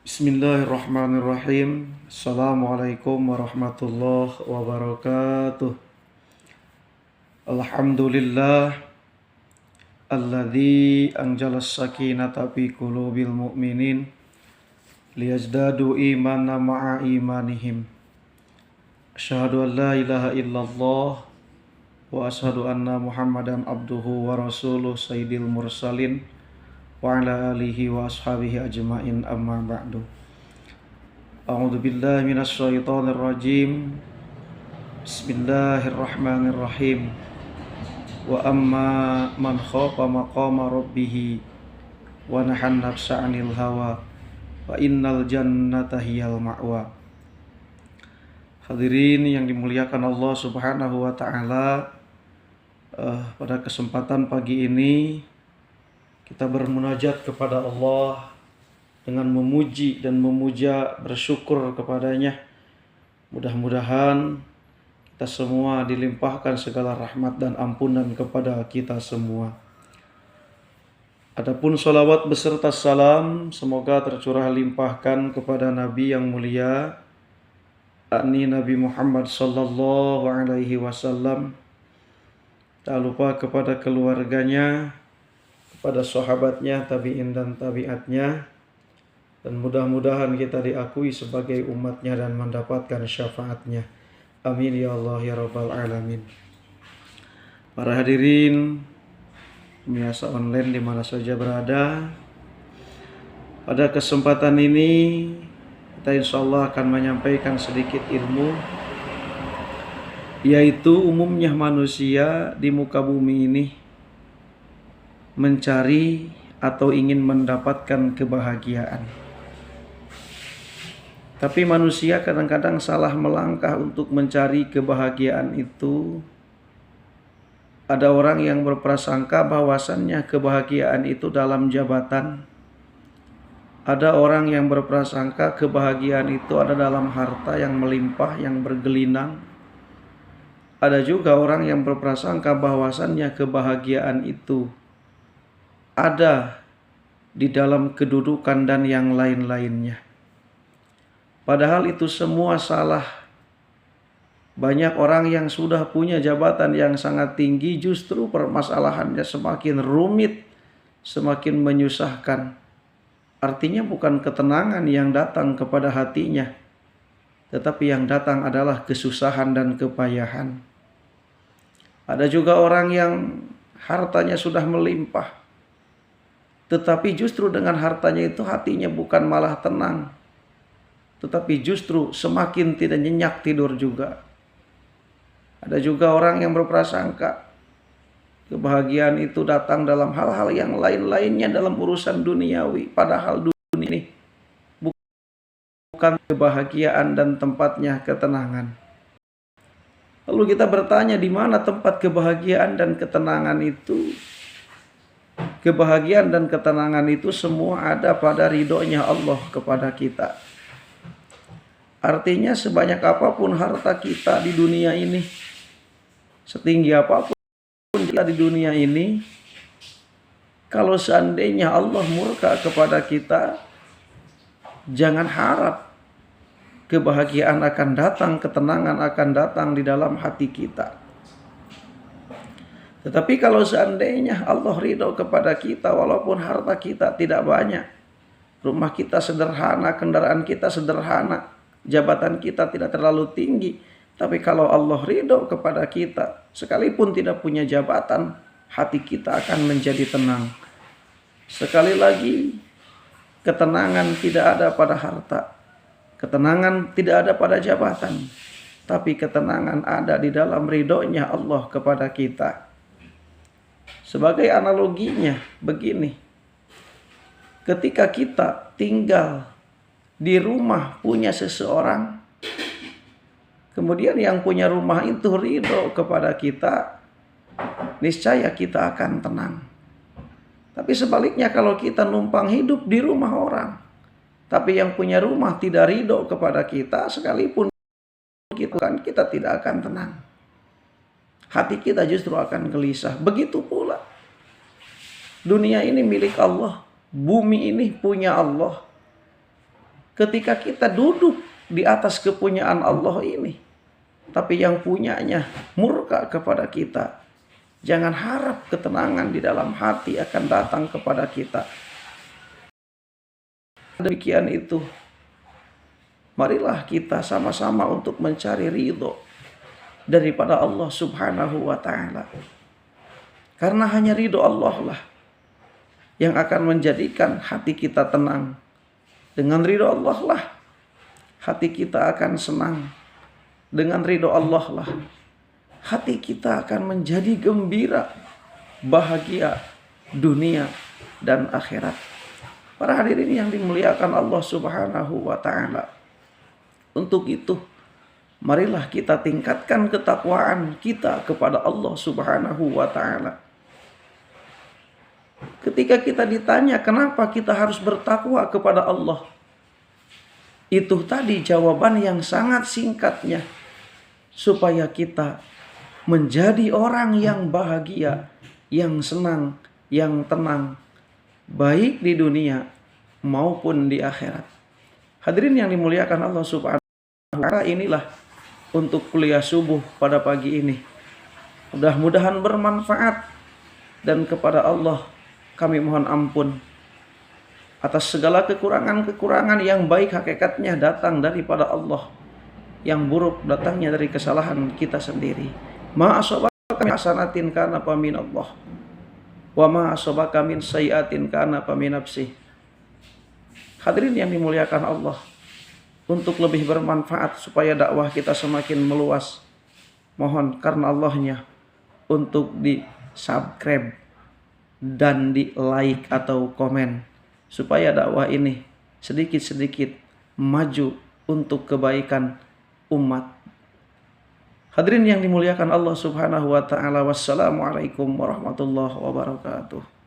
Bismillahirrahmanirrahim. Assalamualaikum warahmatullahi wabarakatuh. Alhamdulillah alladzi anjalas sakinata fi qulubil mu'minin liyazdadu imanan ma'a imanihim. Asyhadu an la ilaha illallah wa asyhadu anna Muhammadan abduhu wa rasuluh sayyidil mursalin wa ala alihi wa ashabihi ajmain, amma ba'du. A'udzu billahi minasy syaithanir rajim. Bismillahirrahmanirrahim. Wa amma man khafa maqama rabbih wa nahan nafsa 'anil hawa fa innal jannata hiyal ma'wa. Hadirin yang dimuliakan Allah Subhanahu wa taala, pada kesempatan pagi ini kita bermunajat kepada Allah dengan memuji dan memuja, bersyukur kepadanya. Mudah-mudahan kita semua dilimpahkan segala rahmat dan ampunan kepada kita semua. Adapun sholawat beserta salam semoga tercurah limpahkan kepada Nabi yang mulia, yakni Nabi Muhammad sallallahu alaihi wasallam. Tak lupa kepada keluarganya, kepada sahabatnya, tabi'in dan tabi'atnya, dan mudah-mudahan kita diakui sebagai umatnya dan mendapatkan syafaatnya. Amin ya Allah ya Rabbal Alamin. Para hadirin pemirsa online di mana saja berada, pada kesempatan ini kita insya Allah akan menyampaikan sedikit ilmu, yaitu umumnya manusia di muka bumi ini mencari atau ingin mendapatkan kebahagiaan. Tapi manusia kadang-kadang salah melangkah untuk mencari kebahagiaan itu. Ada orang yang berprasangka bahwasannya kebahagiaan itu dalam jabatan. Ada orang yang berprasangka kebahagiaan itu ada dalam harta yang melimpah, yang bergelinang. Ada juga orang yang berprasangka bahwasannya kebahagiaan itu ada di dalam kedudukan dan yang lain-lainnya. Padahal itu semua salah. Banyak orang yang sudah punya jabatan yang sangat tinggi justru permasalahannya semakin rumit, semakin menyusahkan. Artinya bukan ketenangan yang datang kepada hatinya, tetapi yang datang adalah kesusahan dan kepayahan. Ada juga orang yang hartanya sudah melimpah, tetapi justru dengan hartanya itu hatinya bukan malah tenang, tetapi justru semakin tidak nyenyak tidur juga. Ada juga orang yang berprasangka kebahagiaan itu datang dalam hal-hal yang lain-lainnya dalam urusan duniawi. Padahal dunia ini bukan kebahagiaan dan tempatnya ketenangan. Lalu kita bertanya, di mana tempat kebahagiaan dan ketenangan itu? Kebahagiaan dan ketenangan itu semua ada pada ridhonya Allah kepada kita. Artinya sebanyak apapun harta kita di dunia ini, setinggi apapun kita di dunia ini, kalau seandainya Allah murka kepada kita, jangan harap kebahagiaan akan datang, ketenangan akan datang di dalam hati kita. Tetapi kalau seandainya Allah ridho kepada kita, walaupun harta kita tidak banyak, rumah kita sederhana, kendaraan kita sederhana, jabatan kita tidak terlalu tinggi, tapi kalau Allah ridho kepada kita, sekalipun tidak punya jabatan, hati kita akan menjadi tenang. Sekali lagi, ketenangan tidak ada pada harta, ketenangan tidak ada pada jabatan, tapi ketenangan ada di dalam ridhonya Allah kepada kita. Sebagai analoginya begini, ketika kita tinggal di rumah punya seseorang, kemudian yang punya rumah itu ridho kepada kita, niscaya kita akan tenang. Tapi sebaliknya, kalau kita numpang hidup di rumah orang, tapi yang punya rumah tidak ridho kepada kita, sekalipun kita tidak akan tenang. Hati kita justru akan gelisah. Begitu pula dunia ini milik Allah, bumi ini punya Allah. ketika kita duduk di atas kepunyaan Allah ini, tapi yang punyanya murka kepada kita, jangan harap ketenangan di dalam hati akan datang kepada kita. Demikian itu, marilah kita sama-sama untuk mencari ridho daripada Allah Subhanahu wa ta'ala. Karena hanya ridho Allah lah yang akan menjadikan hati kita tenang. Dengan ridho Allah lah hati kita akan senang. Dengan ridho Allah lah hati kita akan menjadi gembira, bahagia dunia dan akhirat. Para hadirin yang dimuliakan Allah Subhanahu wa ta'ala. Untuk itu, marilah kita tingkatkan ketakwaan kita kepada Allah Subhanahu wa ta'ala. Ketika kita ditanya kenapa kita harus bertakwa kepada Allah, itu tadi jawaban yang sangat singkatnya, supaya kita menjadi orang yang bahagia, yang senang, yang tenang, baik di dunia maupun di akhirat. Hadirin yang dimuliakan Allah Subhanahu wa ta'ala, inilah untuk kuliah subuh pada pagi ini. Mudah-mudahan bermanfaat, dan kepada Allah kami mohon ampun atas segala kekurangan-kekurangan. Yang baik hakikatnya datang daripada Allah, yang buruk datangnya dari kesalahan kita sendiri. Ma asabaka min hasanatin kana fa min Allah, wa ma asabaka min sayyi'atin kana fa min nafsih. Hadirin yang dimuliakan Allah, untuk lebih bermanfaat supaya dakwah kita semakin meluas, mohon karena Allahnya untuk di subscribe dan di like atau komen, supaya dakwah ini sedikit-sedikit maju untuk kebaikan umat. Hadirin yang dimuliakan Allah Subhanahu wa ta'ala, wassalamualaikum warahmatullahi wabarakatuh.